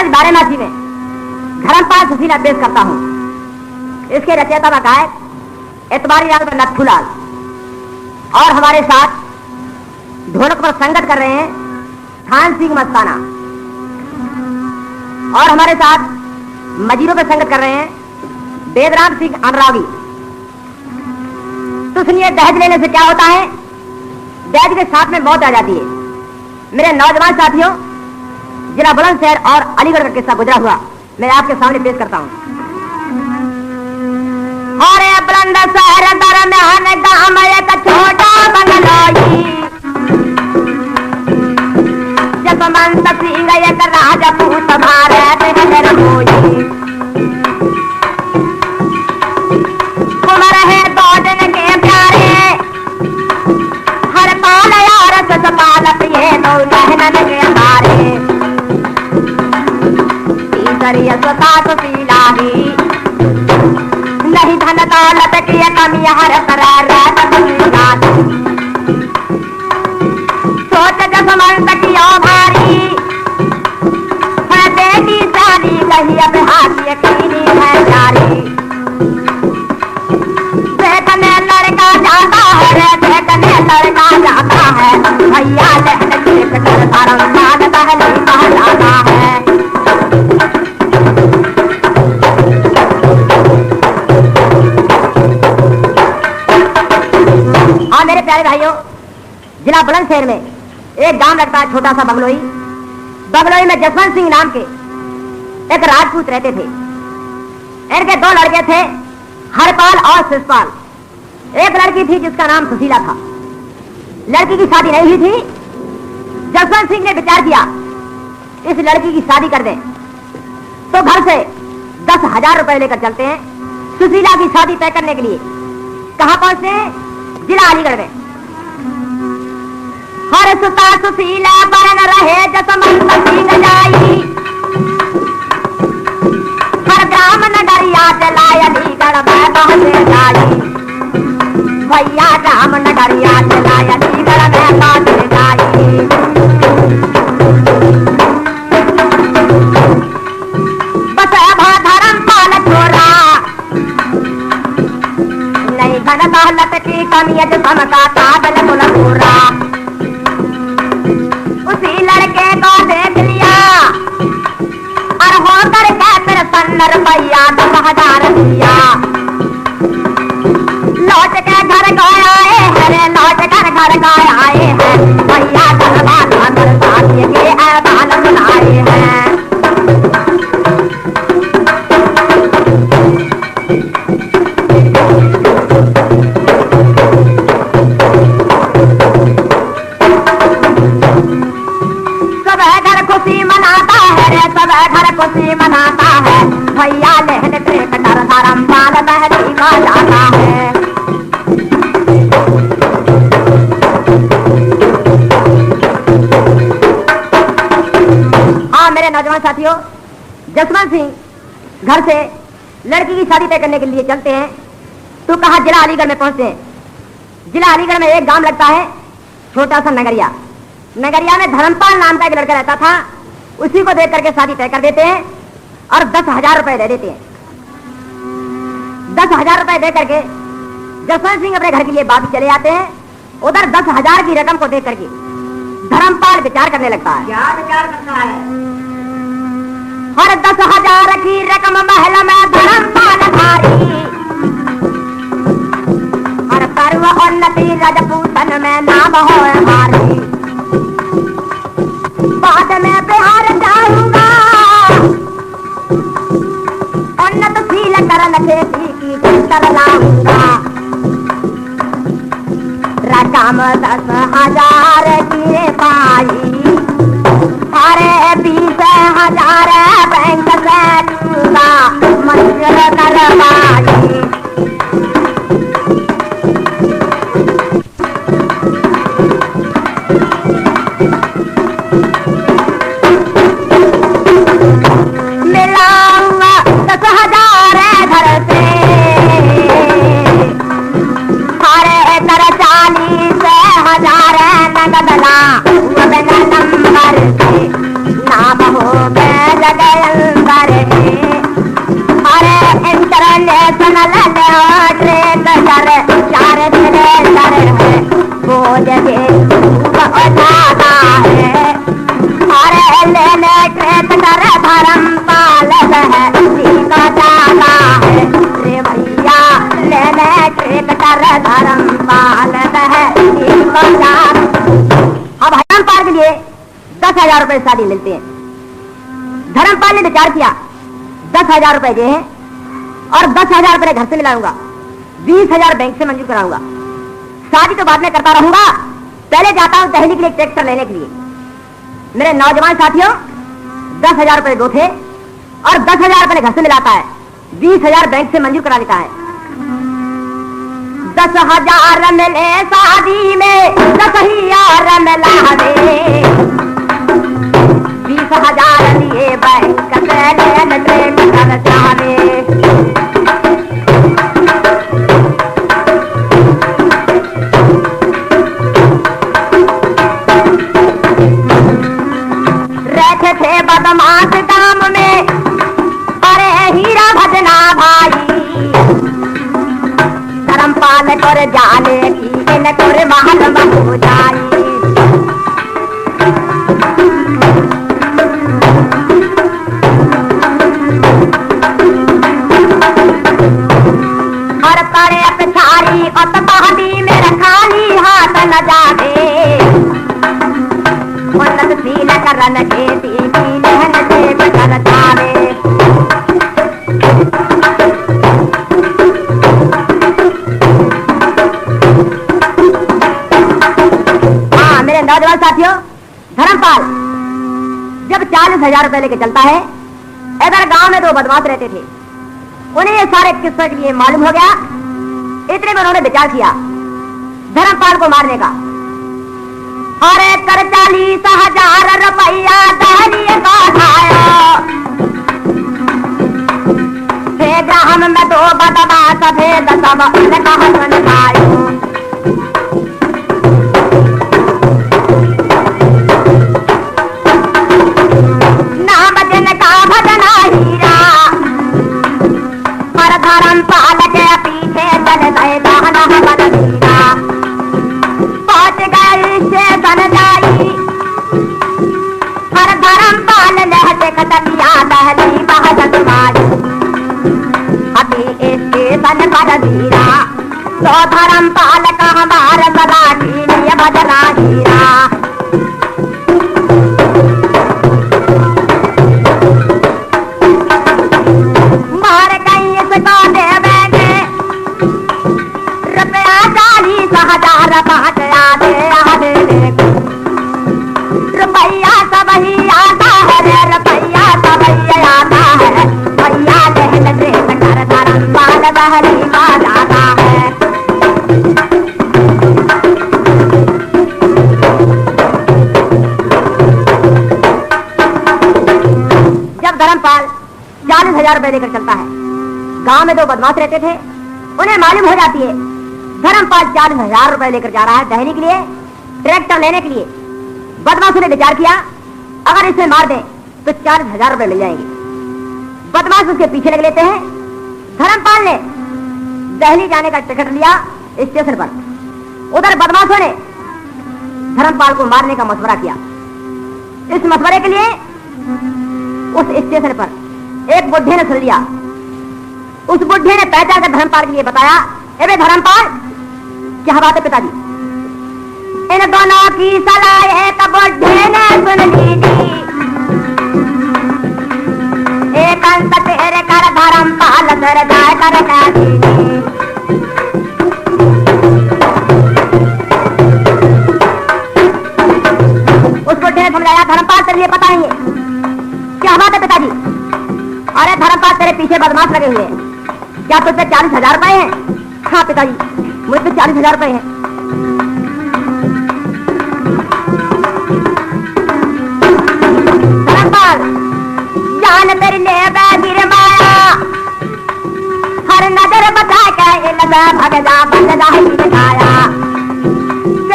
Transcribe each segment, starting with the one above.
आज बारेमासी में धर्मपाल सुशीला पेश करता हूँ। इसके रचयिता व गायक एतबारी लाल व नथुलाल, और हमारे साथ ढोलक पर संगत कर रहे हैं थान सिंह मस्ताना, और हमारे साथ मजीरों पर संगत कर रहे हैं वेदराम सिंह अनरावी। तो सुनिए, दहेज लेने से क्या होता है। दहेज के साथ में मौत आ जाती है। मेरे नौजवान साथियों, जिला बुलंदशहर और अलीगढ़ का किस्सा गुजरा हुआ मैं आपके सामने पेश करता हूँ। अरे बुलंदशहर दरम्यान गांव एक छोटा बंगलोई, जसवंत सिंह एक राजपूत भारत नगर होई। उमर है 2 दिन के प्यारे, हर पाल यार ससपाल पिए 2 नहनन के हारे। तीसरी स्वता सुशीला ही, नहीं धन दौलत की कमी हर करार सोच जसवंत की भारी है। बेटी शादी कही अब हाथी यकीनी है जारी। देखने लड़का जाता है रे, देखने लड़का जाता है, भैया लहन देख कर धर्मपाल पहले कहलाता है। हाँ मेरे प्यारे भाइयों, जिला बुलंदशहर में एक गांव लगता है छोटा सा बगलोई। बगलोई में जसवंत सिंह नाम के एक राजपूत रहते थे। इनके 2 लड़के थे, हरपाल और शिषपाल। एक लड़की थी जिसका नाम सुशीला था। लड़की की शादी नहीं हुई थी। जसवंत सिंह ने विचार किया इस लड़की की शादी कर दें, तो घर से 10,000 रुपए लेकर चलते हैं सुशीला की शादी तय करने के लिए। कहां पहुंचते हैं? जिला अलीगढ़ में। हर सुता सुशीला बरन रहे जसवंत सिंह जाई, हर ग्राम नगरिया चलाय अलीगढ़ में पहुंचे जाई। भैया ग्राम नगरिया चलाय अलीगढ़ में पहुंचे जाई। बस भा धर्मपाल छोरा, नहीं धन दौलत की कमी समका ताबल कुल पूरा। उसी लड़के को देख लिया और होकर कहकर 15 रुपया 10,000 दिया। लौट के घर गए आए हैं, लौट कर घर गए आए हैं, भैया धनवान अगर साथी के ऐवान बुलाए हैं। खुशी मनाता है, भैया लहन देख कर धर्मपाल बहरी का जाता है। हाँ मेरे नौजवान साथियों, जसवंत सिंह घर से लड़की की शादी तय करने के लिए चलते हैं। तो कहा जिला अलीगढ़ में पहुंचते हैं। जिला अलीगढ़ में एक गांव लगता है छोटा सा नगरिया। नगरिया में धर्मपाल नाम का एक लड़का रहता था। उसी को देख करके शादी तय कर देते हैं और 10,000 रुपए दे देते हैं। 10,000 रुपए दे करके जसवंत सिंह अपने घर के लिए वापस चले जाते हैं। उधर 10,000 की रकम को देख करके धर्मपाल विचार करने लगता है। क्या विचार करता है? हर 10,000 की रकम महल में धर्मपाल भारी, हर पर्व उन्नति राजपूतन में नाम हो हमारी। बाद में बिहार जाऊंगा, उन्नतशील करन खेती की कर लाऊंगा। रकम 10,000 की पाई, अरे 20,000 बैंक से लूंगा, मंजूर करवाई। जगह कर धर्मपाल दहली बाजार। अब धर्मपाल के लिए 10,000 रुपए शादी मिलते हैं। धर्मपाल ने विचार किया 10,000 रुपए ये हैं और 10,000 रुपए घर से मिलाऊंगा, 20,000 बैंक से मंजूर कराऊंगा। शादी तो बाद में करता रहूंगा, पहले जाता हूं दहली के लिए ट्रैक्टर लेने के लिए। मेरे नौजवान साथियों 10,000 रुपए दो थे और 10,000 रुपए घर से मिलाता है, 20,000 बैंक से मंजूर करा लेता है। 10,000 मिले शादी में 10,000 मिला दे, 20,000 लिए बैंक से लेन देन कर जावे। रहते थे बदमाश गांव में, अरे हीरा भजना भाई, धर्मपाल कर जाने की इन कर महल हो जाई। हर पड़े पिछाड़ी और तपहदी में रखाली हाथ न जागे, उन्नतशील करन खेती की लहन से बचर जावे। हाँ मेरे नौजवान साथियों, धर्मपाल जब 40,000 रुपए लेके चलता है, इधर गांव में 2 बदमाश रहते थे। उन्हें ये सारे किस्से के लिए मालूम हो गया। इतने में उन्होंने विचार किया धर्मपाल को मारने का। अरे कर 40,000 रुपया दहली का खाया, ग्राम में 2 बदमाश भेद सब कहा सुन पायो। नाम जिनका भजना हीरा, पर धर्मपाल के पीछे चल गए दाना बदलीरा। पहुंच गए स्टेशन जाई, पर धर्मपाल ने कटलिया दहली बहजत मारी। अभी स्टेशन पर धीरा तो धर्मपाल का हमारा सलाठी लिए भजना हीरा। मार गई इसको देवेंगे रुपया 40,000 बांट आधे आधे रुपया सब ही आता है रे, रुपया सब ही आता है। भैया लहन देन कर धर्मपाल दहली का जाता है। जब धर्मपाल 40,000 रुपए लेकर चलता है, गांव में 2 बदमाश रहते थे। उन्हें मालूम हो जाती है धर्मपाल 40,000 रुपए लेकर जा रहा है दहली के लिए ट्रैक्टर लेने के लिए। बदमाशों ने विचार किया अगर इसे मार दें तो 40,000 रुपए मिल जाएंगे। बदमाश उसके पीछे लग लेते हैं। धर्मपाल ने दहली जाने का टिकट लिया स्टेशन पर। उधर बदमाशों ने धर्मपाल को मारने का मशवरा किया। इस मशवरे के लिए उस स्टेशन पर एक बुढ़े ने सुन लिया। उस बुढ़े ने पहचान कर धर्मपाल के लिए बताया, अरे धर्मपाल क्या बात है पिताजी? इन दोनों की सलाह एक बुढ़े ने सुन ली थी, एक अंत तेरे कर धर्मपाल कर जाए कर उस बुढ़े ने समझाया धर्मपाल तेरे लिए पता नहीं है। क्या बात है पिताजी? अरे धर्मपाल तेरे पीछे बदमाश लगे हुए हैं। क्या तुझ पे 40,000 रुपए हैं? हाँ पिताजी मुझ पे 40,000 रुपए हैं। धर्मपाल जान तेरी ने गिर माया, हर नजर बचा के भग जा बन जा ही दिखाया।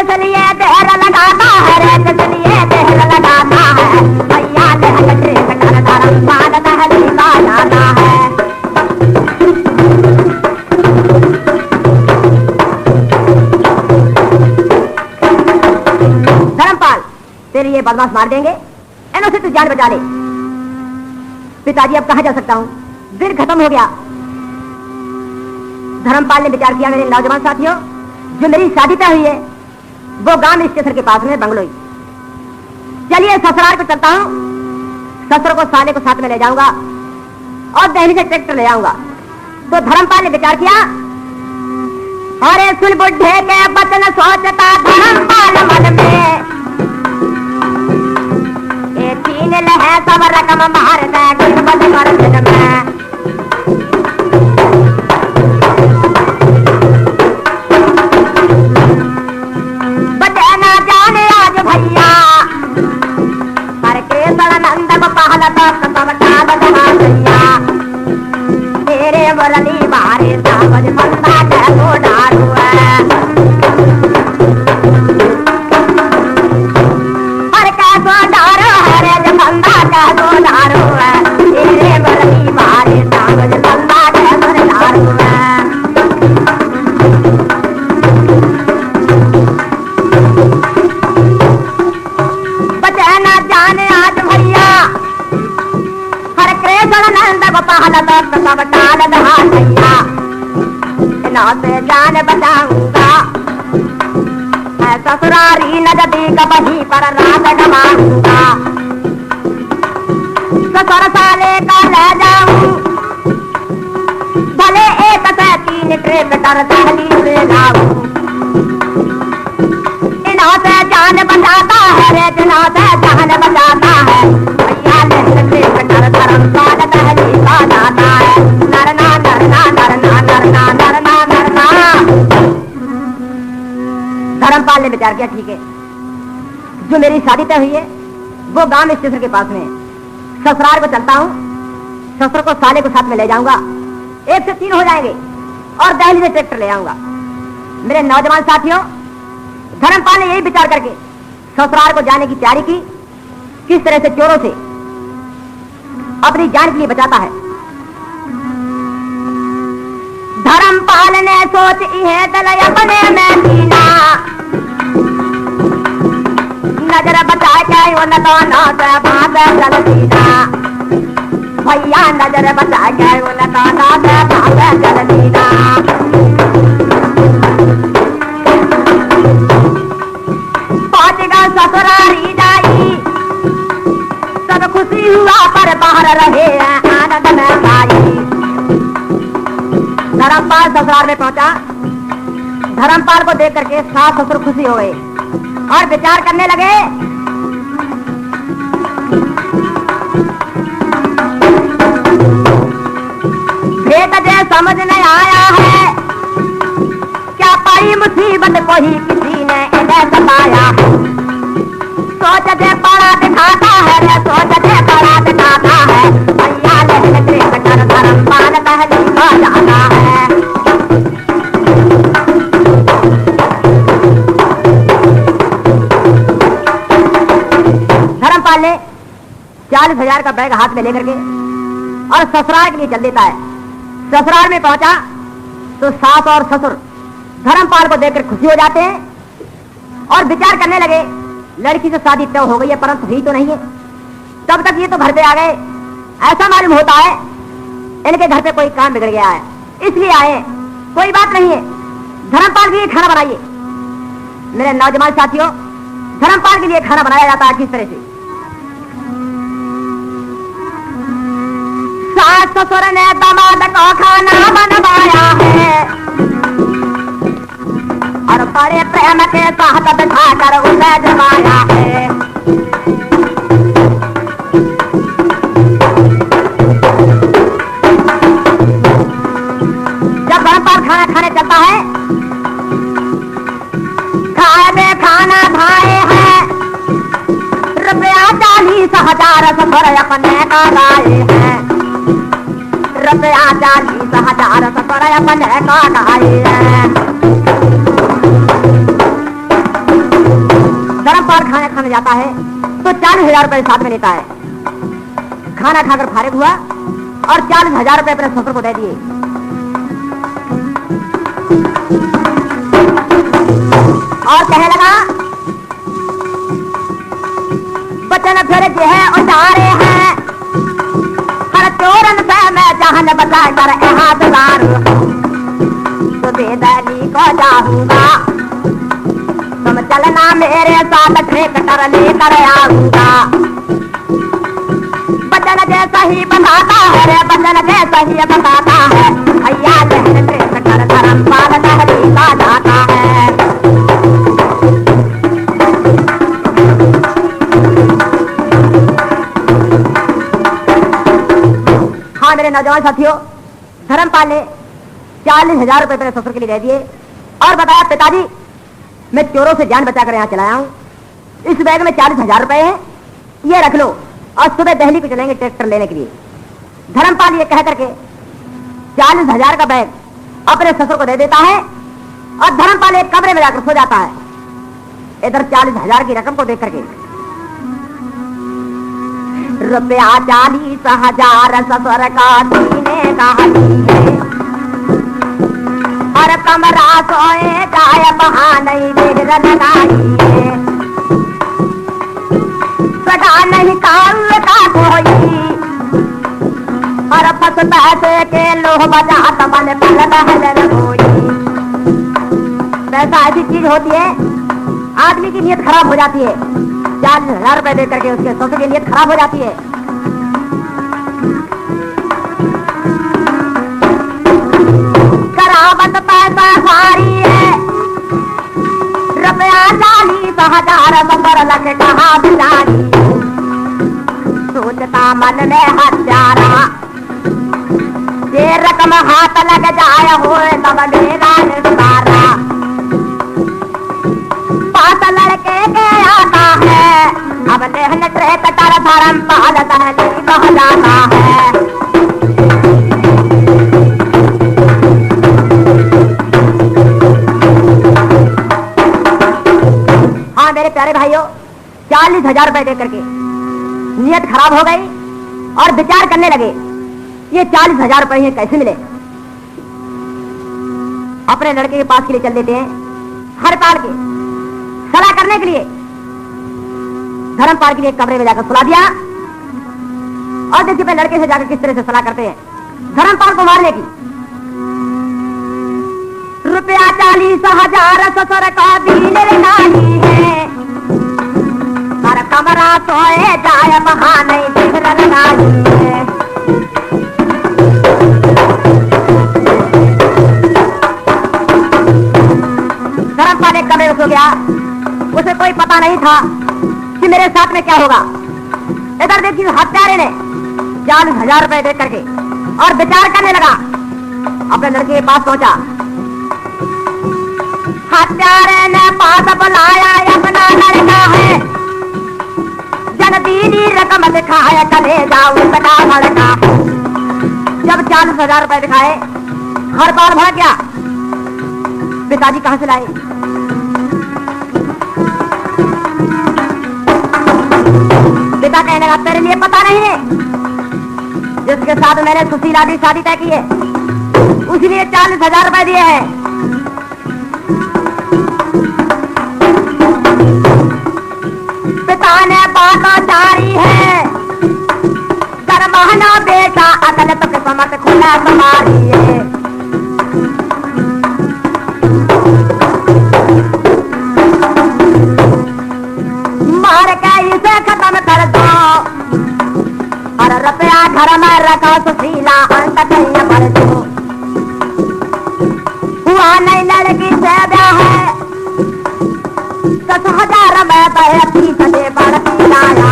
इसलिए देर लगाता है रे, इसलिए देर लगाता है। भैया देहल ट्रेन कर धर्मपाल दहली का जाता है। धर्मपाल तेरे ये बदमाश मार देंगे, इन्हों से तू जान बचा ले। पिताजी अब कहाँ जा सकता हूँ, दिन खत्म हो गया। धर्मपाल ने विचार किया, मेरे नौजवान साथियों, जो मेरी शादी तय हुई है वो गांव स्टेशन के पास में बंगलोई, चलिए ससुराल को चलता हूं, ससुर को साले को साथ में ले जाऊंगा और दहली से ट्रैक्टर ले आऊंगा। तो धर्मपाल ने विचार किया, अरे सुन बुढ़े के बचन सोचता धर्मपाल मन में, ये तीन लहे सब रकम मार दे गुरबत कर दिन में। बचे ना जाने आज भैया, हर कृष्ण नंद गोपाल दस सब डाल दहा भैया, तेरे मुरली मारे सावज बंदा के तो डालू है, हर का तो डारो हरे जो बंदा का तो डारू है, तेरे मुरली मारे सावज बंदा के तो डारू है। बचे ना जाने आज भैया, हर कृष्ण नंद गोपाल दस सब डाल दहा भैया, ना से जान बचाऊंगा, ससुरारी नजदीक वहीं पर रात गवाऊंगा, ससुर साले का ले जाऊं, भले एक से तीन ट्रैक्टर दहली ले जाऊं, इन्हों से जान बचाता है रे, जिन्हों से जान बचाता है भैया, ट्रैक्टर धर्मपाल दहली का जाता है, नरना नरना नरना नरना नरना नरना। धर्मपाल ने विचार किया, ठीक है, जो मेरी शादी तय हुई है वो गांव स्टेशन के पास में, ससुराल को चलता हूं, ससुर को साले को साथ में ले जाऊंगा, एक से तीन हो जाएंगे और दहली से ट्रैक्टर ले आऊंगा। मेरे नौजवान साथियों, धर्मपाल ने यही विचार करके ससुराल को जाने की तैयारी की, किस तरह से चोरों से अपनी जान के लिए बचाता है। धर्मपाल ने सोच इहे दल अपने में दीना, नजर बचा के वो नदाना से बात चल दीना, भैया नजर बचा के वो नदाना से बात चल दीना। पहुंचेगा ससुरारी जाई, सब खुशी हुआ पर बाहर रहे आनंद में गाई। धर्मपाल ससुराल में पहुंचा, धर्मपाल को देख करके सास ससुर खुशी हो गए और विचार करने लगे, भेद जे समझ नहीं आया है, क्या पाई मुसीबत को ही किसी ने इन्हें सताया है, सोच जे बड़ा दिखाता है रे, सोच जे बड़ा दिखाता है भैया, लेकिन ट्रैक्टर धर्मपाल दहली का जाता है। धर्मपाल ने 40,000 का बैग हाथ में लेकर के और ससुराल के लिए चल देता है। ससुराल में पहुंचा तो सास और ससुर धर्मपाल को देखकर खुशी हो जाते हैं और विचार करने लगे, लड़की से शादी तय हो गई है परंतु हुई तो नहीं है, तब तक ये तो घर पे आ गए, ऐसा मालूम होता है इनके घर पे कोई काम बिगड़ गया है, इसलिए आए, कोई बात नहीं है, धर्मपाल के लिए खाना बनाइए। मेरे नौजवान साथियों, धर्मपाल के लिए खाना बनाया जाता है किस तरह से, सास ससुर ने दामाद को खाना बनवाया है और बड़े प्रेम के साथ बिठाकर उसे जमाया है। जब धर्मपाल खाना खाने चलता है, खाए में खाना भाए है, रुपया 40,000 ससुर अपने का लाए हैं, रुपया 40,000 ससुर अपने का लाए हैं। धर्मपाल खाना खाने जाता है तो 40,000 रुपए साथ में लेता है, खाना खाकर फारिग हुआ और 40,000 रुपए अपने ससुर को दे दिए। और कहने लगा, बचन फिर जो है उतारे हैं, हर चोरन से मैं जान बचा कर हाथ दारू, बेदली को जाऊंगा, तुम चलना मेरे साथ ट्रैक्टर लेकर आऊंगा। बचन जैसा ही बताता है रे, बचन जैसा ही बताता है, भैया लहर ट्रैक्टर धर्मपाल दहली का जाता है। हाँ मेरे नौजवान साथियों, धर्मपाल ने 40,000 रुपए मेरे ससुर के लिए दे दिए और बताया पिताजी मैं चोरों से जान बचाकर यहाँ चलाया हूँ, इस बैग में 40,000 रुपए हैं, ये रख लो और सुबह दिल्ली को चलेंगे ट्रैक्टर लेने के लिए। धर्मपाल ये कह करके 40,000 का बैग अपने ससुर को दे देता है और धर्मपाल एक कमरे में जाकर सो जाता है। इधर 40,000 की रकम को देख करके रुपया 40,000 ससुर का सीने का है और कमरा सोए जाए बहाने देर लगाई है, सगा नहीं काल का कोई और फस पैसे के लोह बजात मन पर बहल कोई। पैसा ऐसी चीज होती है आदमी की नीयत खराब हो जाती है, 40,000 रुपए दे करके उसके ससुर की नीयत खराब हो जाती है। करावत पैसा सारी है, रुपया 40,000 ससुर लख कहा बिचारी, सोचता मन में हत्यारा, ये रकम हाथ लग जाए होए तब मेरा निस्तारा। पास लड़के के आता है अब लेहन ट्रैक्टर धर्मपाल दहली कह जाता है। हाँ मेरे प्यारे भाइयों, 40,000 रुपए दे करके नियत खराब हो गई और विचार करने लगे ये 40,000 रुपए ये कैसे मिले। अपने लड़के के पास के लिए चल देते हैं, हरपाल के सलाह करने के लिए। धर्मपाल के लिए कमरे में जाकर सुला दिया और देखिए मैं लड़के से जाकर किस तरह से सलाह करते हैं धर्मपाल को मारने की। रुपया 40,000 ससुर का दीने नहीं है, हर कमरा सोए जाए बहाने देर लगाई है। धर्मपाल एक कमरे में सो गया, उसे कोई पता नहीं था कि मेरे साथ में क्या होगा। इधर देखिए हत्यारे ने 40,000 रुपए दे करके और विचार करने लगा, अपने लड़के के पास पहुंचा। हत्यारे ने पास बुलाया अपना लड़का है, जन दीदी रकम दिखाए चले जाओ उसका लड़का। जब 40,000 रुपए दिखाए हर बार भाग गया, पिताजी कहां से लाए। पिता कहने लगा तेरे लिए पता नहीं है, जिसके साथ मैंने सुशीला की शादी तय की है उसी लिए 40,000 रुपए दिए हैं। पिता ने बात जारी है, दरमाना बेटा अकल तो किस्मत खुला तुम्हारी है। मार के इसे खत्म कर दो और रुपया घर में रखो सुशीला अंत कहीं पर दो। हुआ नहीं लड़की से ब्याह है, 10,000 में बहती सजे बढ़ती लाया।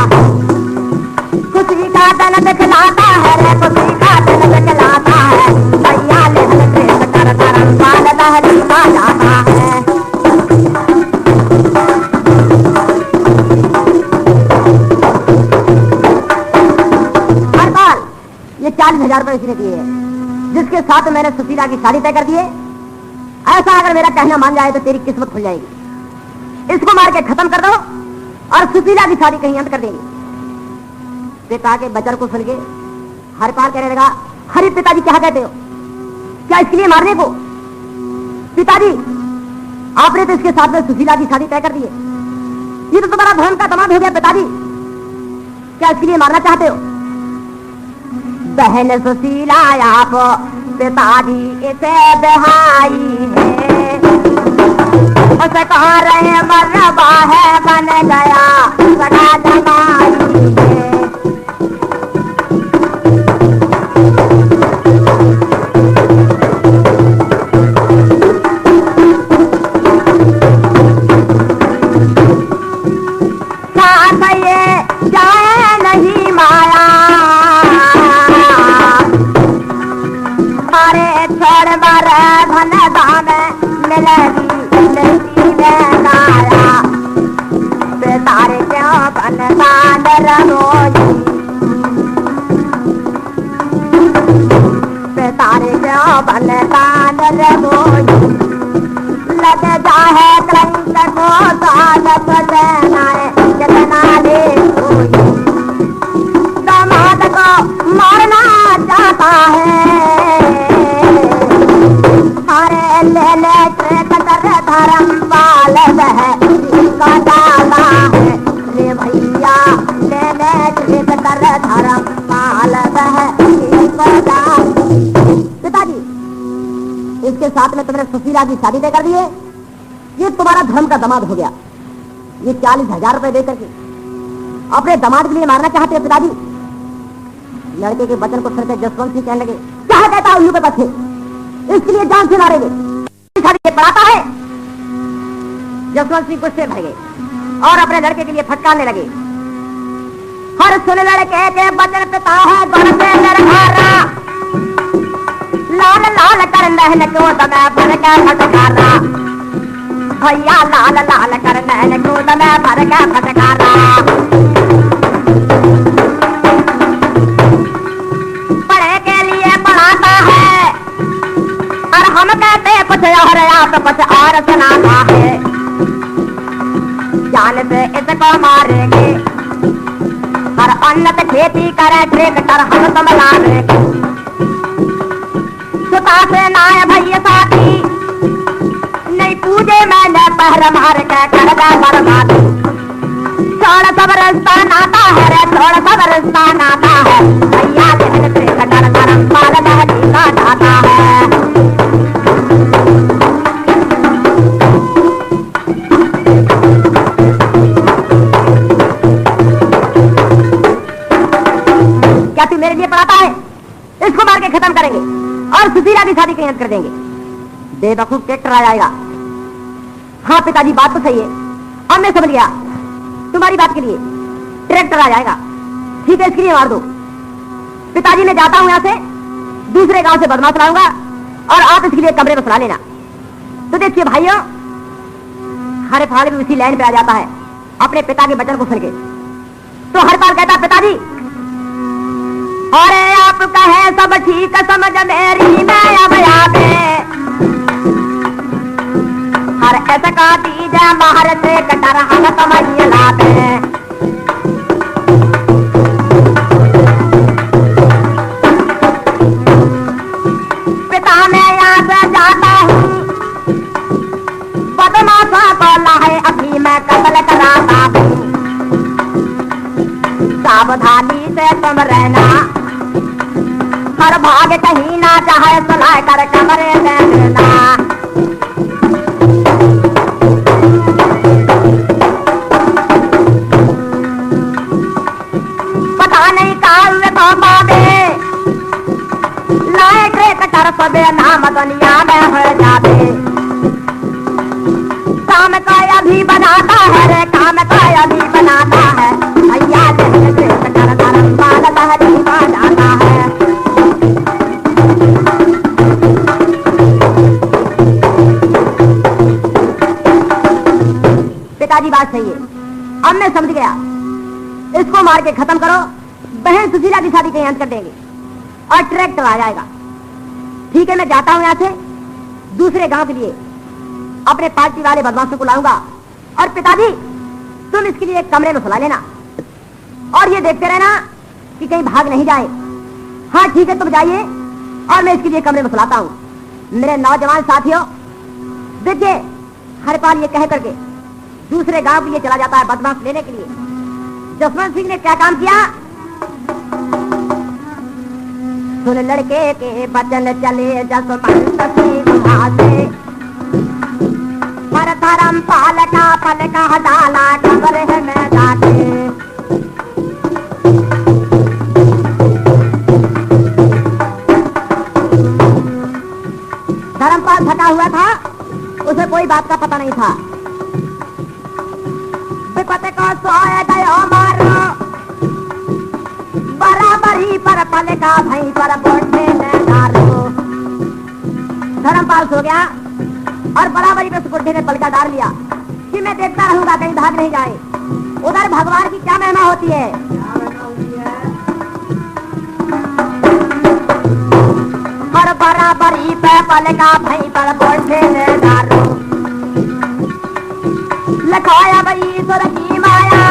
खुशी का दिन दिखलाता है रे, खुशी का दिन दिखलाता है, भैया लेहन ट्रैक्टर धर्मपाल दहली का जाता है। ये 40,000 रुपए इसने दिए हैं, जिसके साथ मैंने सुशीला की शादी तय कर दी है। ऐसा अगर मेरा कहना मान जाए तो तेरी किस्मत खुल जाएगी। इसको मार के खत्म कर दो और सुशीला की शादी कहीं अंत कर देंगे। पिता के वचन को सुन के हरपाल कहने लगा, हरी पिताजी क्या कहते हो, क्या इसके लिए मारने को? पिताजी आपने तो इसके साथ में सुशीला की शादी तय कर दी है, ये तो तुम्हारा धर्म का तमाम हो गया। पिताजी क्या इसके लिए मारना चाहते हो? बहन सुशीला आप पिताजी इसे बहाई है, उसे कह रहे मरबा है बन गया सगा जमाई है। लग जाए कलंक को सादत देना जतना ले दामाद को मारना चाहता है, हरे ले ले कतर धर्म पाल है इसका डाला है, ले भैया ले ले कतर धर्म पाल है इसका डाला। पिताजी इसके साथ में तुमने सुशीला की शादी तय कर दी है, ये तुम्हारा धर्म का दामाद हो गया। ये 40,000 रुपए देकर के अपने दामाद के लिए मारना चाहते हो पिताजी। लड़के के वचन को सुनकर जसवंत सिंह कहने लगे, क्या कहता उल्लू के बच्चे, इसके लिए जान से मारेंगे, शादी पढ़ाता है। जसवंत सिंह गुस्से भर गए और अपने लड़के के लिए फटकारने लगे। हर सुन लड़के के वचन पिता है गुण से लड़कारा, लाल लाल कर नहन को दमे भर के फटकारा, भैया लाल लाल कर नहन को दमे भर के फटकारा। पढ़े के लिए पढ़ाता है और हम कहते कुछ और आप कुछ और सुनाता है, जान से इसको मारेंगे और उन्नत खेती करे ट्रैक्टर हम तुम लावेंगे। सुता से नाय भैया साथी नहीं पूजे मैंने पहर मार के कर दे बर्बाद, छोड़ सब रास्ता नाता है रे छोड़ सब रास्ता नाता है, भैया देख से कटर धर्म पाल दहली का ढाता है। क्या तू मेरे लिए पढ़ाता है? इसको मार के खत्म करेंगे और सुशीला की शादी कैंसिल कर देंगे। बेवकूफ ट्रैक्टर आ जाएगा। हाँ पिताजी बात तो सही है, अब मैं समझ गया तुम्हारी बात के लिए ट्रैक्टर आ जाएगा, ठीक है इसके लिए मार दो। पिताजी मैं जाता हूं यहाँ से, दूसरे गांव से बदमाश लाऊंगा और आप इसके लिए कमरे में सुला लेना। तो देखिए भाइयों, हर फाल भी उसी लाइन पे आ जाता है अपने पिता के वचन को सुन के। तो हर बार कहता पिताजी अरे आप कहे सब ठीक समझ मेरी मैं अब याद हर ऐसा का दीजा बाहर से कटर हम समझ लाते। पिता मैं यहाँ से जाता हूँ, बदमाशा बोला है अभी मैं कत्ल कराता हूँ, सावधानी से तुम रहना हर भाग कहीं ना चाहे सुनाए कर कमरे में देना। पता नहीं काल तो बाबे लाए ट्रैक्टर सबे नाम दुनिया में हो जाते। काम का अभी बनाता है रे काम का अभी बनाता है, भैया ट्रैक्टर धर्म पाल दहली का जाता है। पिताजी बात सही है, अब मैं समझ गया, इसको मार के खत्म करो, बहन सुशीला की शादी कहीं अंत कर देंगे और ट्रैक्टर आ जाएगा। ठीक है मैं जाता हूं यहां से, दूसरे गांव के लिए अपने पार्टी वाले बदमाशों को लाऊंगा और पिताजी तुम इसके लिए एक कमरे में सुला लेना और ये देखते रहना कि कहीं भाग नहीं जाए। हाँ ठीक है तुम जाइए और मैं इसके लिए कमरे में सुलाता हूं। मेरे नौजवान साथियों देखिए, हरपाल ये कह करके दूसरे गांव के लिए चला जाता है बदमाश लेने के लिए। जसवंत सिंह ने क्या काम किया सुन लड़के के बचन चले जसवंत सिंह वहां से। पर धर्मपाल का पल का डाला खबर है मैं जाके। धर्मपाल थका हुआ था, उसे कोई बात का पता नहीं था। विपत को सोए गयो मारो, बराबरी पर पल का भई पर बोझे न डालो। धर्मपाल सो गया और बराबरी पे बुढ़े ने पल का डाल लिया कि मैं देखता रहूंगा कहीं भाग नहीं जाए। उधर भगवान की क्या महिमा होती है। और बराबरी पे पल का भई पर बोझे न डालो। लखाया भाई ईश्वर की माया,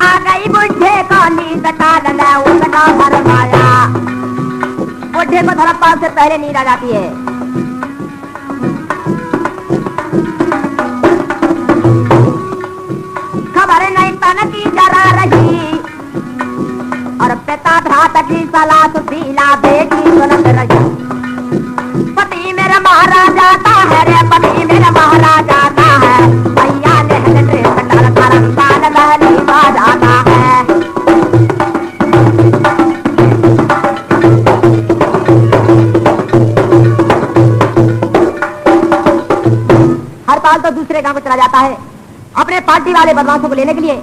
आ गई बुढ़े को नींद टाल उसका भरमाया। बुढ़े को धर्मपाल से पहले नींद आ जाती है। खबर नहीं तन की जरा रही, और पिता भ्राता की सलाह सुशीला बेटी सुनत रही। पति मेरा महाराज जाता है रे, पति मेरा महाराज जाता है। भैया ने धर्मपाल बहली जाता है। हरपाल तो दूसरे गांव में चला जाता है अपने पार्टी वाले बदमाशों को लेने के लिए।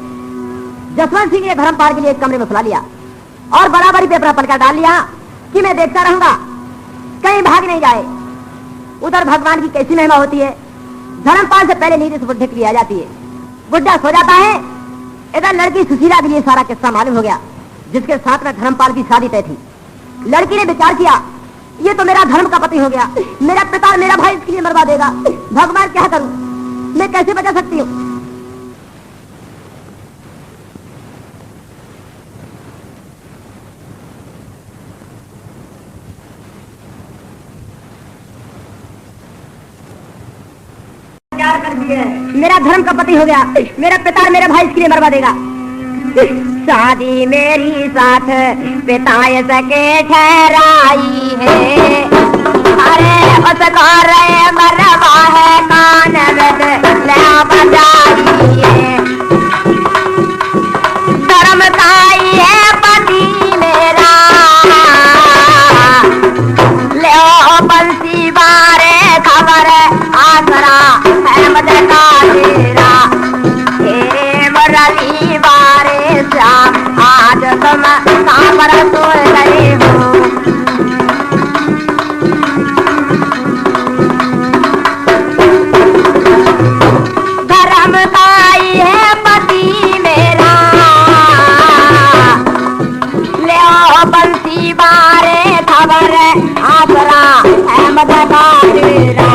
जसवंत सिंह ने धर्मपाल के लिए एक कमरे में सुला लिया और बराबरी पे अपना पलका डाल लिया कि मैं देखता रहूंगा कहीं भाग नहीं जाए। उधर भगवान की कैसी महिमा होती है। धर्मपाल से पहले नींद इस बुढ़े के लिए आ जाती है। बुढ़ा सो जाता है। इधर लड़की सुशीला के लिए सारा किस्सा मालूम हो गया, जिसके साथ में धर्मपाल की शादी तय थी। लड़की ने विचार किया, ये तो मेरा धर्म का पति हो गया, मेरा पिता मेरा भाई इसके लिए मरवा देगा। भगवान क्या करूं, मैं कैसे बचा सकती हूँ। मेरा धर्म का पति हो गया, मेरा पिता और मेरा भाई इसके लिए मरवा देगा। शादी मेरी साथ पिता सके ठहराई है। अरे बस रहे मरवा है कान बजाई है। धर्म ताई है पति मेरा, ले बंसी बारे खबर आसरा है मदका तेरा। तेरे मुरली बारे श्याम आज तुम सांबर सो गए हो। धर्म ताई है पति मेरा, ले बंसी बारे खबर आसरा है मदका तेरा।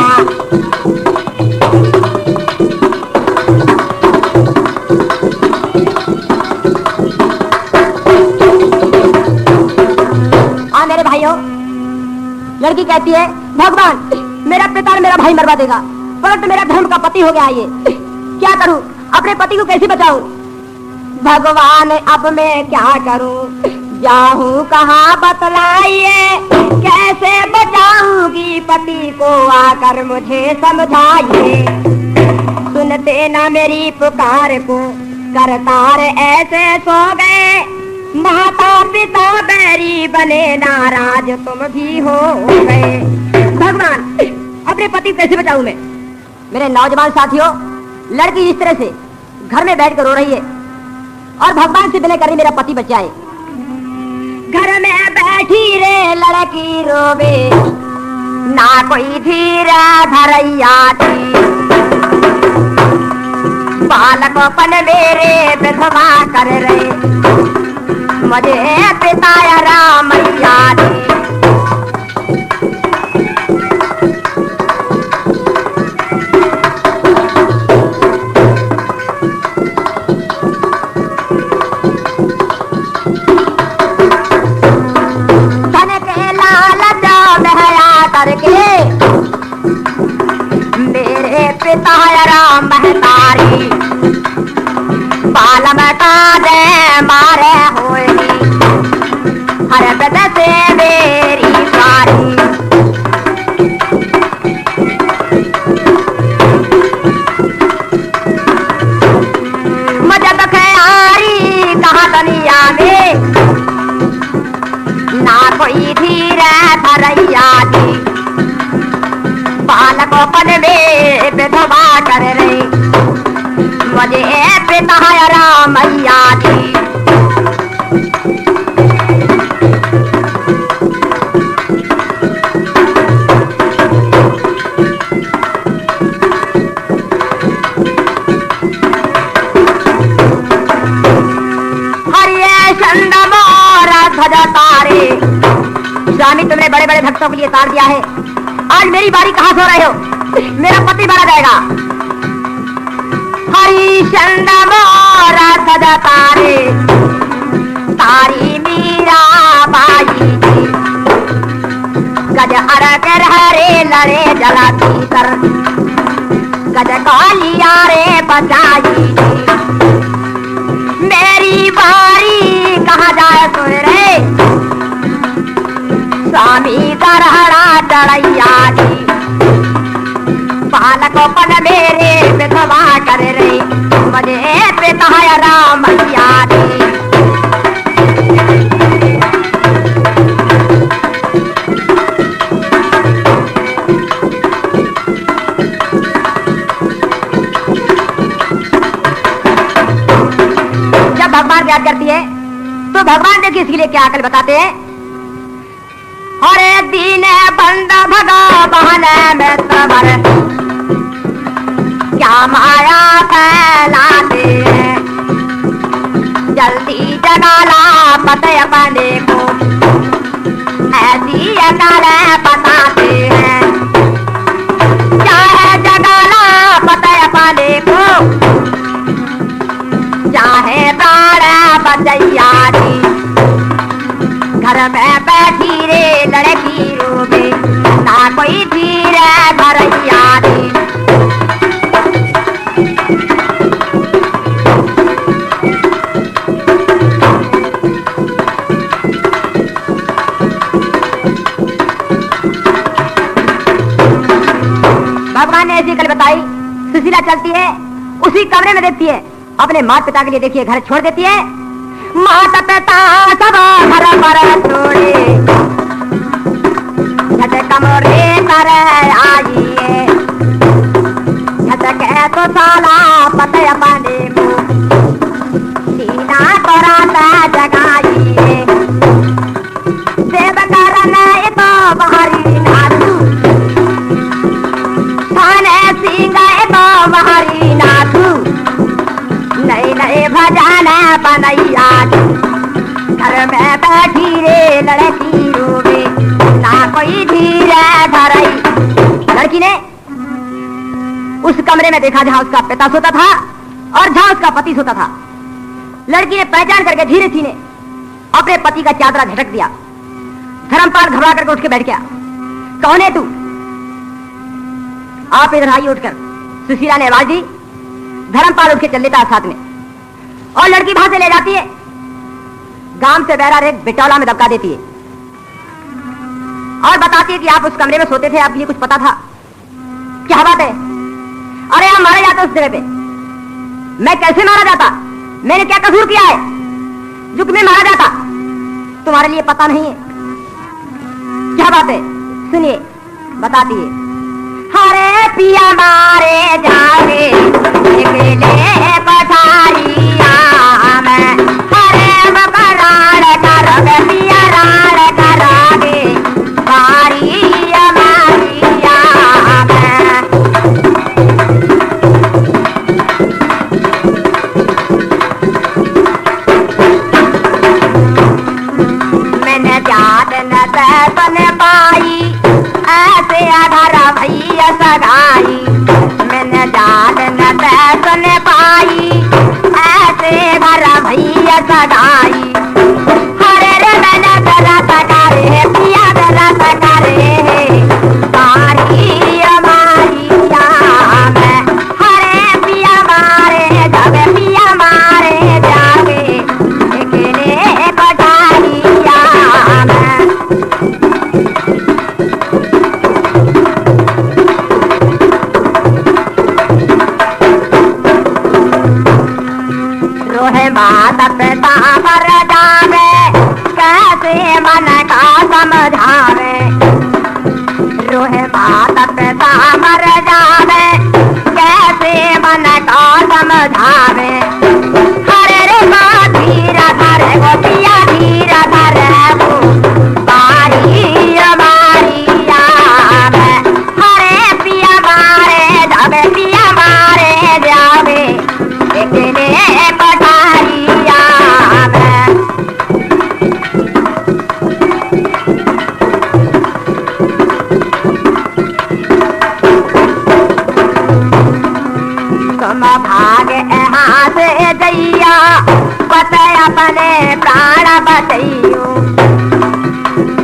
लड़की कहती है, भगवान मेरा पिता और मेरा भाई मरवा देगा, परंतु मेरा धर्म का पति हो गया। ये क्या करूं, अपने पति को कैसे बचाऊं। भगवान अब मैं क्या करूं, जाऊं कहाँ बतलाइए। कैसे बचाऊंगी पति को आकर मुझे समझाइए। सुनते ना मेरी पुकार को करतार ऐसे सो गए। माता पिता बैरी बने नाराज तुम भी हो गए। भगवान अपने पति कैसे बचाऊं मैं। मेरे नौजवान साथियों, लड़की इस तरह से घर में बैठ कर रो रही है और भगवान से विनय कर रही मेरा पति बचाए। घर में बैठी रे लड़की रोवे, ना कोई धीरा धरैया थी। बालकोपन मेरे विधवा कर रहे, मुझे पिता रामैया ने। धन के लालच बहया करके मेरे पिता राम महतारी बाल बता दे मारे हुए। हर बद से मैया जी, बालकोपन में विधवा कर रही, मुझे पिता राम मैया जी। तारे स्वामी, तुमने बड़े बड़े भक्तों के लिए तार दिया है, आज मेरी बारी कहाँ सो रहे हो? मेरा पति मारा जाएगा। हरी चंद मोरा सदा तारे, तारी मीरा बाई जी, गज अर कर हरे लड़े जला भीतर, गज कालिया रे बचाई जी। मेरी बारी कहाँ जाए सुन रे स्वामी करहरा चढ़ैया जी, बालकोपन मेरे विधवा कर रे, मुझे पिता राम मैया जी। जब भगवान याद करती है तो भगवान देखिए इसके लिए क्या अकल बताते हैं। हरे दीन बंद भगा बहन में सबर, क्या माया फैलाते हैं, जल्दी जगाला पते अपने को, ऐसी अकल बताते हैं, चाहे जगाला पते अपने को, चाहे प्राण बचैया जी। घर में बैठी रे लड़की रोबे, ना कोई धीर भरैया जी। भगवान ने ऐसी कल बताई। सुशीला चलती है, उसी कमरे में देखती है अपने माता पिता के लिए, देखिए घर छोड़ देती है। माता पिता सब घर पर छोड़े, झट कमरे पर आइए, झटक तो साला पते अपने को, सीना कराता जगाइए, सेव करने तो बाहरी नाथू, थाने सिंह तो बाहरी नाथू, नए नए भजन बनैया, घर में बैठी रे लड़की रोबे, ना कोई धीरे धरई। लड़की ने उस कमरे में देखा जहां उसका पिता सोता था और जहां उसका पति सोता था। लड़की ने पहचान करके धीरे धीरे अपने पति का चादरा झटक दिया। धर्मपाल घबरा करके उठ के बैठ गया। कौन है तू? आप इधर आइए उठकर, सुशीला ने आवाज दी। धर्मपाल उठ के चल लेता साथ में और लड़की वहां से ले जाती है, गांव से बहरा रे बिटौला में दबका देती है और बताती है कि आप उस कमरे में सोते थे, आपको ये कुछ पता था? क्या बात है? अरे हम मारे जाते उस जगह पे। मैं कैसे मारा जाता? मैंने क्या कसूर किया है जो कि मैं मारा जाता? तुम्हारे लिए पता नहीं है? क्या बात है? सुनिए, बताती है। हरे पिया मारे जावे निकले पठारिया में, हरे बकराड़ कर पिया राड़ करागे बारिया मारिया में। मैंने जात न तन पाई ऐसे आधार भैया सगाई, मैंने जान न पैसन पाई ऐसे भरा भैया सगाई। हरे रे मैंने तेरा सगारे पिया तेरा सगारे बारी मारिया में, हरे पिया मारे जावे पिया मारे जावे अकेले पठारिया में। रोहे माता पिता पर जावे कैसे मन का समझावे, बात पे मर जावे, कैसे मन का समझावे। हरे रे माँ धीरा धरे वो पिया धीरा धरे वो बारी मारिया में। हरे पिया मारे जावे पिया मारे जावे एकने पठारिया में। तुम भागे यहाँ से जइया पते अपने प्राण बचैयो।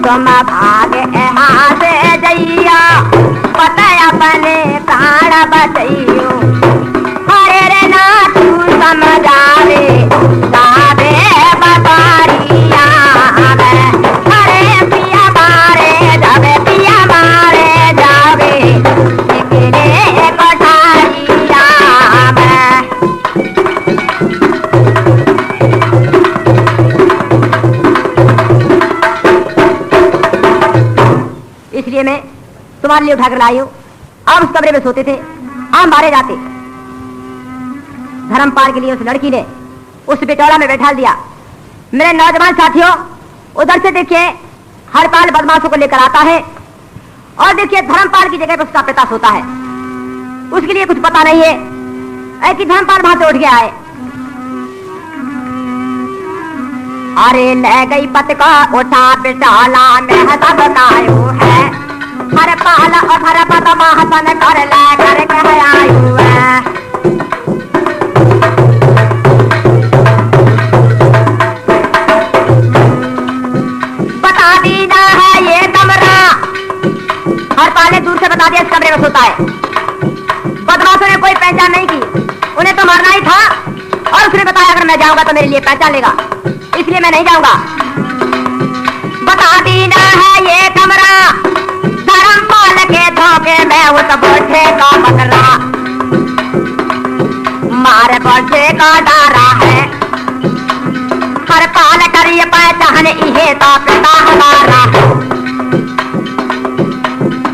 तुम भागे यहाँ से जइया पते अपने प्राण बचैयो। हरे रे ना तू समझावे जावे बतारिया में। हरे पिया मारे जावे पिया मारे जावे एकने पठारिया में। इसलिए मैं तुम्हारे लिए उठाकर लाई हूं। आप उस कमरे में सोते थे, आप मारे जाते। धर्मपाल के लिए उस लड़की ने उस बिटौला में बैठा दिया। मेरे नौजवान साथियों, उधर से देखिए हरपाल बदमाशों को लेकर आता है और देखिए धर्मपाल की जगह पर उसका पिता सोता है। उसके लिए कुछ पता नहीं है कि धर्मपाल वहां से उठ गया है। अरे ले गई पत का उठा बिटौला में सब कायो है। हरपाल और हरपत महासन कर ले कर कह आयु है। बता दीना है ये कमरा। हरपाल ने दूर से बता दिया इस कमरे में सोता है। बदमाशों ने कोई पहचान नहीं की, उन्हें तो मरना ही था। और उसने बताया अगर मैं जाऊंगा तो मेरे लिए पहचान लेगा, इसलिए मैं नहीं जाऊंगा। बता दीना है ये कमरा। धर्मपाल के धोखे में उस बोझे का बकरा मारे बोझे का डारा है। हरपाल करिए पहचान इहे तो पिता हमारा।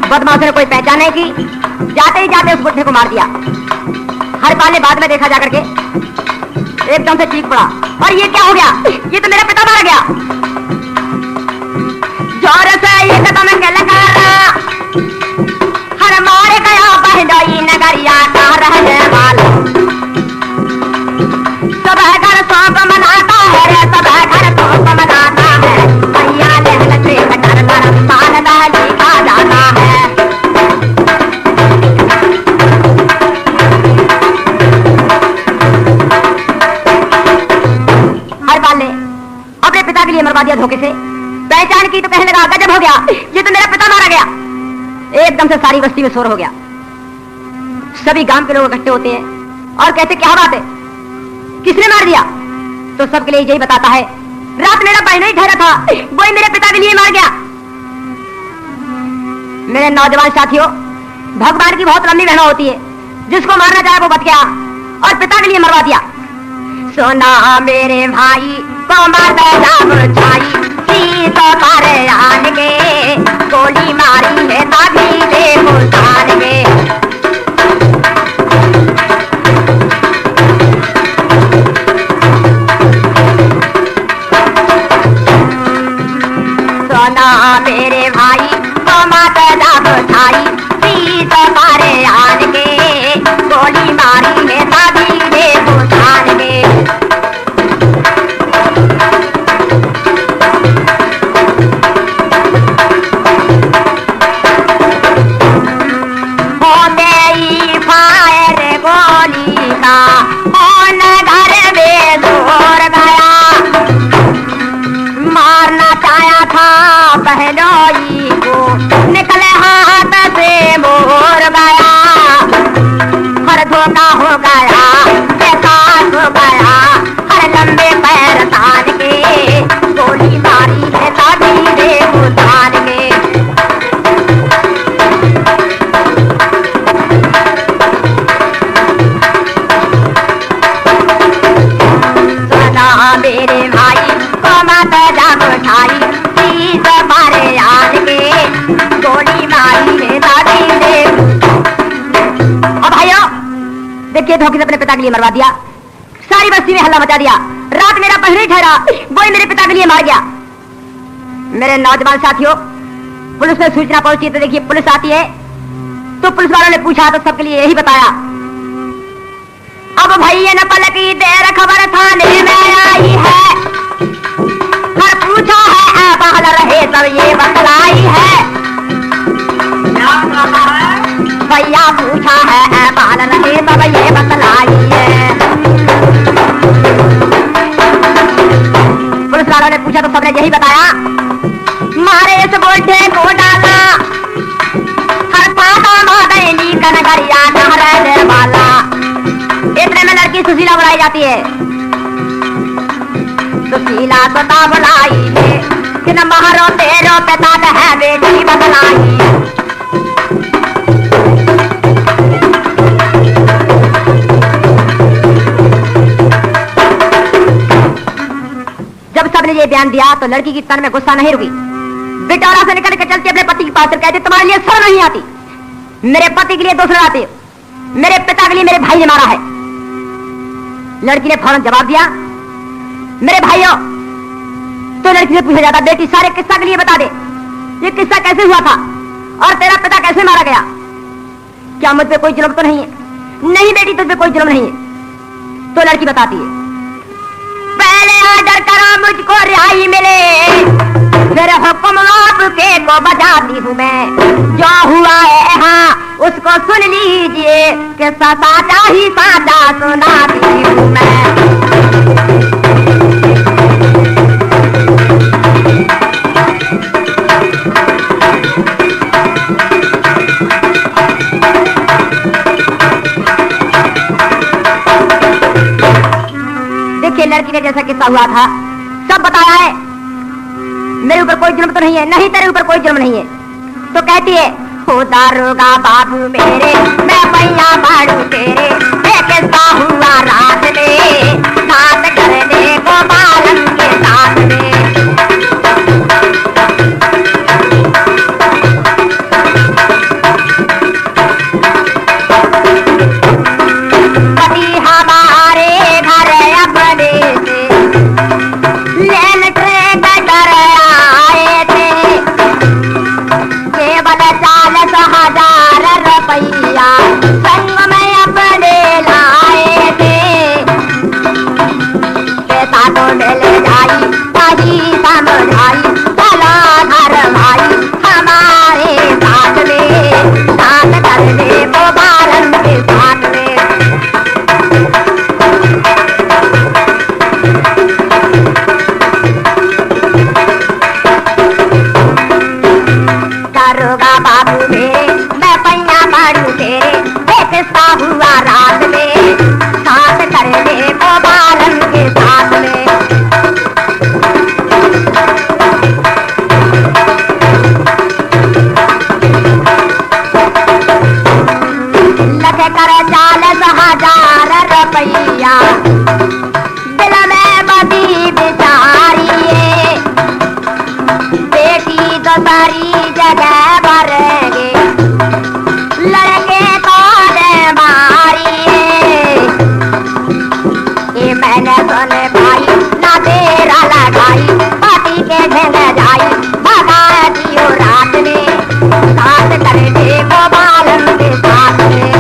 बदमाशों ने कोई पहचान नहीं की, जाते ही जाते उस बुढ़े को मार दिया। हरपाल ने बाद में देखा जाकर के, एकदम से चीख पड़ा, और ये क्या हो गया? ये तो मेरा पिता मारा गया। जोर से ये कदम के लगा हर मारे गया बहनोई नगरिया का रहने वाला। सब घर सौंप मनाता है रे, सब घर सौंप मनाता है। भैया लहन से कटर धर्मपाल दाली खा जाता है। हरपाल ने अपने पिता के लिए मरवा दिया धोखे से। पहचान की तो कहने लगा गजब हो गया, ये तो मेरा पिता मारा गया। एकदम से सारी बस्ती में शोर हो गया। सभी गांव के लोग इकट्ठे होते हैं और कहते क्या बात है, किसने मार दिया? तो सबके लिए यही बताता है, रात मेरा बहन ही ठहरा था, वही मेरे पिता के लिए मार गया। मेरे नौजवान साथियों, भगवान की बहुत लंबी महिमा होती है। जिसको मारना चाहे वो बच गया और पिता के लिए मरवा दिया। सोना मेरे भाई को मार छाई तो मारे आन के गोली मारी है तभी देखो जान के। सोना मेरे भाई को मार छाई तो मारे आन के गोली मारी है तभी देखो जान के। बहनोई को निकले हाथ से मोर गया। हर धोखा हो गया, बेकार हो गया। हर लंबे पैर तान के गोली मारी है तभी देखो तान के। सोना मेरे भाई को मत जब उठाई मारे आज के गोली मारी है दादा। देखिए धोखे से अपने पिता के लिए मरवा दिया, सारी बस्ती में हल्ला मचा दिया। रात मेरा पहरे ठहरा, वही मेरे पिता के लिए मार गया। मेरे नौजवान साथियों, पुलिस में सूचना पहुंची तो देखिए पुलिस आती है तो पुलिस वालों ने पूछा तो सबके लिए यही बताया। अब भैया न पल की देर खबर थाने में आई है, हर पूछा है बहल रहे सब ये बतलाई है। भैया पूछा है बहल रहे सब ये बतलाई है। पुलिस वालों ने पूछा तो सबने यही बताया, मारे इस बोलते को डाला, हर पाता मादैनी कनगरिया नहरे वाला। इतने में लड़की सुशीला बुलाई जाती है। सुशीला तो बुलाई है कि न महरो तेरो पिता है बेटी बदलाई। जब सबने ये बयान दिया तो लड़की की तन में गुस्सा नहीं रुकी। बिटौरा से निकल के चलती अपने पति के पास कहती, तुम्हारे लिए शर्म नहीं आती? मेरे पति के लिए दोष लगाते, मेरे पिता के लिए मेरे भाई ने मारा है। लड़की ने फौरन जवाब दिया, मेरे भाइयों। तो लड़की से पूछा जाता, बेटी सारे किस्सा के लिए बता दे, ये किस्सा कैसे हुआ था और तेरा पिता कैसे मारा गया? क्या मुझ पे कोई जुल्म तो नहीं है? नहीं बेटी, तुझ पे कोई जुल्म नहीं है। तो लड़की बताती है, पहले ऑर्डर करो मुझको रिहाई मिले, फिर हुक्म आपके को बजाती हूँ मैं। जो हुआ है हाँ उसको सुन लीजिए, कि साचा ही साचा सुनाती हूँ मैं। देखिए लड़की ने जैसा किस्सा हुआ था सब बताया है। मेरे ऊपर कोई जुर्म तो नहीं है, नहीं तेरे ऊपर कोई जुर्म नहीं है। तो कहती है, हो दारोगा बाबू मेरे, मैं पैया बाड़ू तेरे, किस्सा हुआ रात में, साथ करने को बालन के साथ में। पति हमारे घर अपने से लेन ट्रेन कर आए थे, केवल 40,000 रुपया संग में अपने लाए थे। पैसा तो मिल जाई वही समझाई, चला घर भाई हमारे साथ में, साथ करने को बालन के साथ में। दारोगा बाबू मेरे, मैं पैया बाड़ू तेरे, किस्सा हुआ रात में, साथ करने को बालन के साथ में। लग कर 40,000 रुपया, दिल में बदी बिचारी है, बेटी तो सारी जगह भरेंगे, लड़के तो मारी है। ये मैंने सुने भाई ना तेरा लगाई, पति के ढेंग जाई भगा दियो रात में, साथ करने को बालन के साथ में।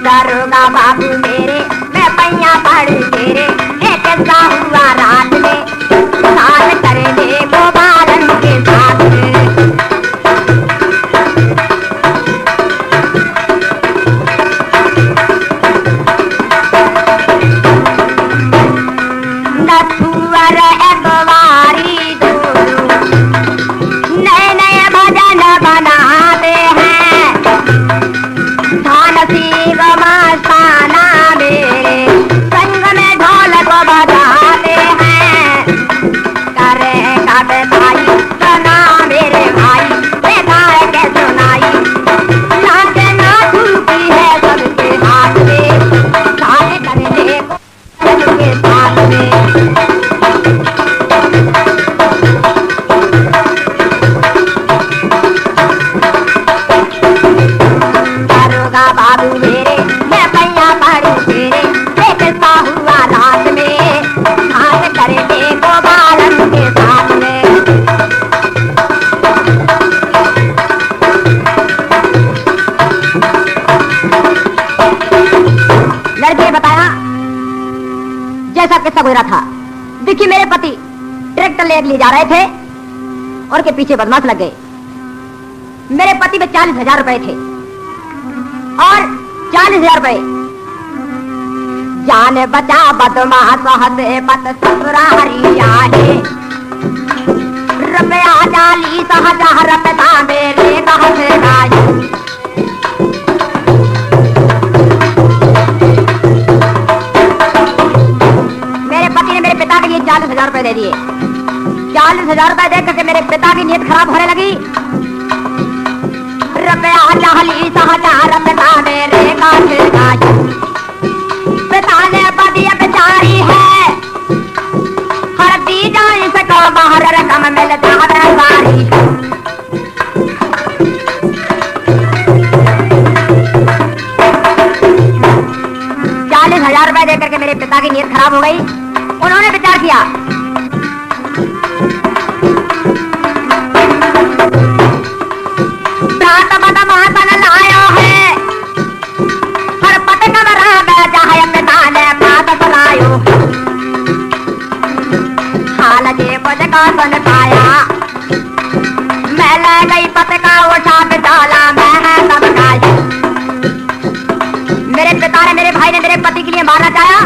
दारोगा बाबू मेरे, मैं पैया बाड़ू तेरे, किस्सा हुआ रात में, साथ करने को बालन के साथ में। नथुअर अखबारी दोनों नए नए भजन बनाते हैं, धान सिंह मस्ताना मेरे संग में ढोल को बजाते हैं। करे कब भाई सुना मेरे भाई, देखा है के सुनाई, नाच नाचू की है सबके हाथ में, साथ करने को सबके साथ में। देखिए मेरे पति ट्रैक्टर ले जा रहे थे और के पीछे बदमाश लग गए। मेरे पति में 40,000 रुपए थे और 40,000 रुपए जाने बचा बदमाश हसे पत ससुरारिया है रुपया 40,000 रुपया मेरे कहाँ से आए। मेरे पति ने मेरे पिता के लिए 40,000 रुपए दे दिए। 40,000 रुपए देख करके मेरे पिता की नीयत खराब होने लगी। रुपया 40,000 रुपया मेरे कहाँ से आए। पिता ने बदी बेचारी है हर दी जाए सको बाहर रकम मिलता है सारी। 40,000 रुपए देकर के मेरे पिता की नीयत खराब हो गई। उन्होंने विचार किया लाया है हर पत कमरा बेचा है पिता ने बात सुनायो। हाल जे कुछ का सुन पाया मैं ले गई पत का उठा के डाला मैं है सब खाई। मेरे पिता ने मेरे भाई ने मेरे पति के लिए मारना चाहा।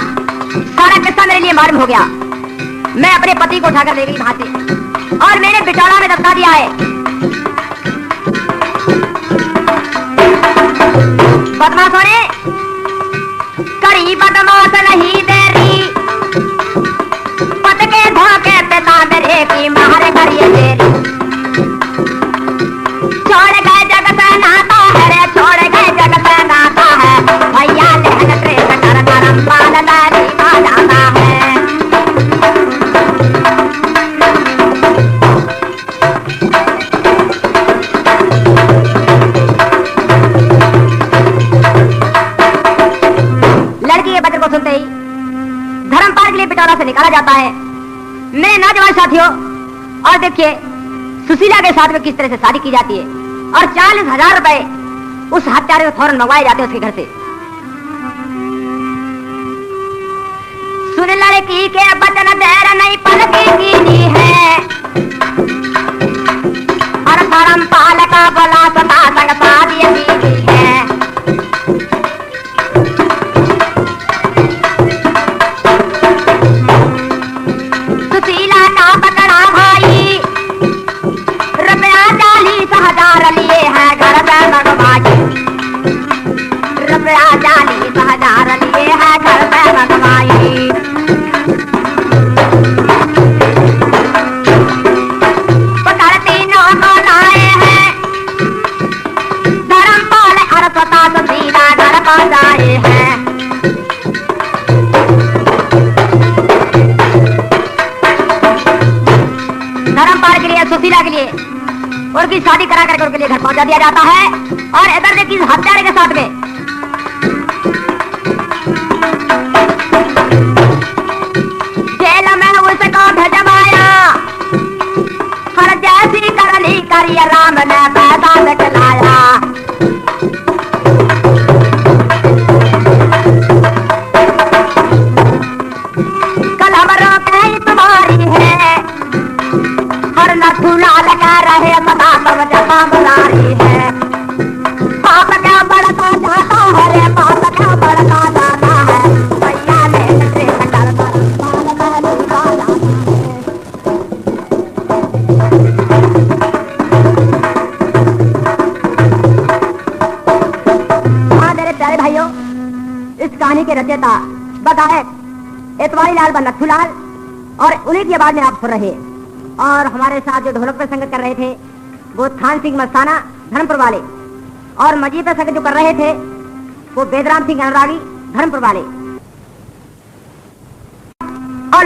सारा किस्सा मेरे लिए मालूम हो गया। मैं अपने पति को उठाकर ले गई वहां से और मैंने बिचौला में दबका दिया है। बदमाशों ने करी बदमाश नहीं देरी पत के धोखे पिता मेरे की मार करिए तेरी। छोड़ गए जग से नाता है रे छोड़ गए जग से नाता है भैया लहन ट्रेन कर करम पाल लारी आ जाता है। लड़की के बच्चे को सुनते ही धर्मपाल के लिए पिटौरा से निकाला जाता है। मेरे नौजवान साथियों और देखिए सुशीला के साथ में किस तरह से शादी की जाती है और 40,000 रुपए उस हत्यारे को फौरन मंगवाए जाते हैं उसके घर से। सुन लड़की के बचन देर नहीं पलकी कीनी है और धर्मपाल का बोला सता संग शादी की है। सुशीला का पकड़ा भाई रुपया 40,000 लिए है घर पे मंगवाई। रुपया 40,000 लिए है घर पे मंगवाई। पकड़ती नौ को लाए हैं धर्मपाल और स्वता सुशीला घर पर आए हैं। धर्मपाल के लिए सुशीला के लिए उनकी शादी करा करके उनके लिए घर पहुंचा दिया जाता है। और इधर देखिए हत्यारे के साथ में जेल में उसको भेजवाया हर जैसी करनी करिए राम ने पैदा निकलाया। कल हम रोके तुम्हारी है हर नथुला लगा रहे सदा सब जमा बुलारी है। पाप क्या बढ़ता जाता है रे पाप क्या बढ़ता जाता है भैया ने ट्रेन कर हाँ मेरे प्यारे भाइयों इस कहानी के रचयिता बगायत एतवारी लाल व नथुलाल और उन्हीं की आवाज में आप सुन रहे और हमारे साथ जो ढोलक पर संगत कर रहे थे वो थान सिंह मस्ताना धर्मपुर वाले और मजीद पर संगत जो कर रहे थे वो बेदराम सिंह अनुरागी धर्मपुर वाले और